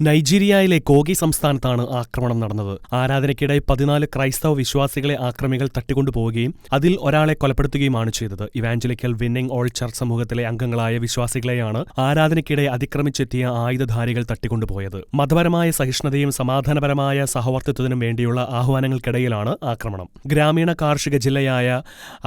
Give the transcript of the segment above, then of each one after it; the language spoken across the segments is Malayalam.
നൈജീരിയയിലെ കോഗി സംസ്ഥാനത്താണ് ആക്രമണം നടന്നത്. ആരാധനയ്ക്കിടെ 14 ക്രൈസ്തവ വിശ്വാസികളെ ആക്രമികൾ തട്ടിക്കൊണ്ടുപോവുകയും അതിൽ ഒരാളെ കൊലപ്പെടുത്തുകയുമാണ് ചെയ്തത്. ഇവാഞ്ചലിക്കൽ വിന്നിംഗ് ഓൾ ചർച്ച് സമൂഹത്തിലെ അംഗങ്ങളായ വിശ്വാസികളെയാണ് ആരാധനയ്ക്കിടെ അതിക്രമിച്ചെത്തിയ ആയുധധാരികൾ തട്ടിക്കൊണ്ടുപോയത്. മതപരമായ സഹിഷ്ണുതയും സമാധാനപരമായ സഹവർത്തിത്വത്തിനും വേണ്ടിയുള്ള ആഹ്വാനങ്ങൾക്കിടയിലാണ് ആക്രമണം. ഗ്രാമീണ കാർഷിക ജില്ലയായ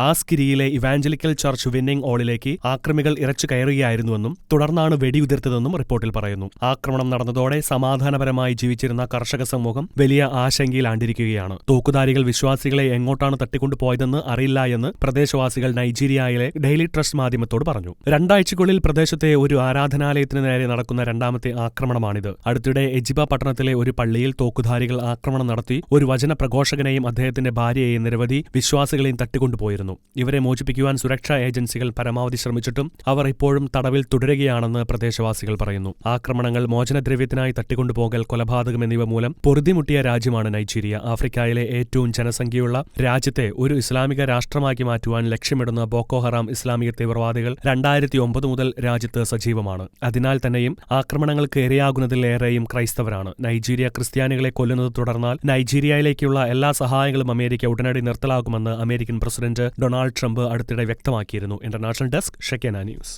ആസ്കിരിയിലെ ഇവാഞ്ചലിക്കൽ ചർച്ച് വിന്നിംഗ് ഓളിലേക്ക് ആക്രമികൾ ഇറച്ചു കയറുകയായിരുന്നുവെന്നും തുടർന്നാണ് വെടിയുതിർത്തതെന്നും റിപ്പോർട്ടിൽ പറയുന്നു. ആക്രമണം നടന്നതോടെ സമാധാനപരമായി ജീവിച്ചിരുന്ന കർഷക സമൂഹം വലിയ ആശങ്കയിലാണ്ടിരിക്കുകയാണ്. തോക്കുധാരികൾ വിശ്വാസികളെ എങ്ങോട്ടാണ് തട്ടിക്കൊണ്ടുപോയതെന്ന് അറിയില്ല എന്ന് പ്രദേശവാസികൾ നൈജീരിയയിലെ ഡെയിലി ട്രസ്റ്റ് മാധ്യമത്തോട് പറഞ്ഞു. 2 ആഴ്ചയ്ക്കുള്ളിൽ പ്രദേശത്തെ ഒരു ആരാധനാലയത്തിന് നേരെ നടക്കുന്ന രണ്ടാമത്തെ ആക്രമണമാണിത്. അടുത്തിടെ എജിബ പട്ടണത്തിലെ ഒരു പള്ളിയിൽ തോക്കുധാരികൾ ആക്രമണം നടത്തി ഒരു വചന പ്രഘോഷകനെയും അദ്ദേഹത്തിന്റെ ഭാര്യയെയും നിരവധി വിശ്വാസികളെയും തട്ടിക്കൊണ്ടുപോയിരുന്നു. ഇവരെ മോചിപ്പിക്കുവാൻ സുരക്ഷാ ഏജൻസികൾ പരമാവധി ശ്രമിച്ചിട്ടും അവർ ഇപ്പോഴും തടവിൽ തുടരുകയാണെന്ന് പ്രദേശവാസികൾ പറയുന്നു. ആക്രമണങ്ങൾ, മോചനദ്രവ്യത്തിനായി തട്ടിക്കൊണ്ടുപോകൽ, കൊലപാതകം എന്നിവ മൂലം പൊറുതിമുട്ടിയ രാജ്യമാണ് നൈജീരിയ. ആഫ്രിക്കയിലെ ഏറ്റവും ജനസംഖ്യയുള്ള രാജ്യത്തെ ഒരു ഇസ്ലാമിക രാഷ്ട്രമാക്കി മാറ്റുവാൻ ലക്ഷ്യമിടുന്ന ബോക്കോ ഹറാം ഇസ്ലാമിക തീവ്രവാദികൾ 2009 മുതൽ രാജ്യത്ത് സജീവമാണ്. അതിനാൽ തന്നെയും ആക്രമണങ്ങൾക്ക് ഇരയാകുന്നതിൽ ഏറെയും ക്രൈസ്തവരാണ്. നൈജീരിയ ക്രിസ്ത്യാനികളെ കൊല്ലുന്നത് തുടർന്നാൽ നൈജീരിയയിലേക്കുള്ള എല്ലാ സഹായങ്ങളും അമേരിക്ക ഉടനടി നിർത്തലാക്കുമെന്ന് അമേരിക്കൻ പ്രസിഡന്റ് ഡൊണാൾഡ് ട്രംപ് അടുത്തിടെ വ്യക്തമാക്കിയിരുന്നു. International desk, Shekinah news.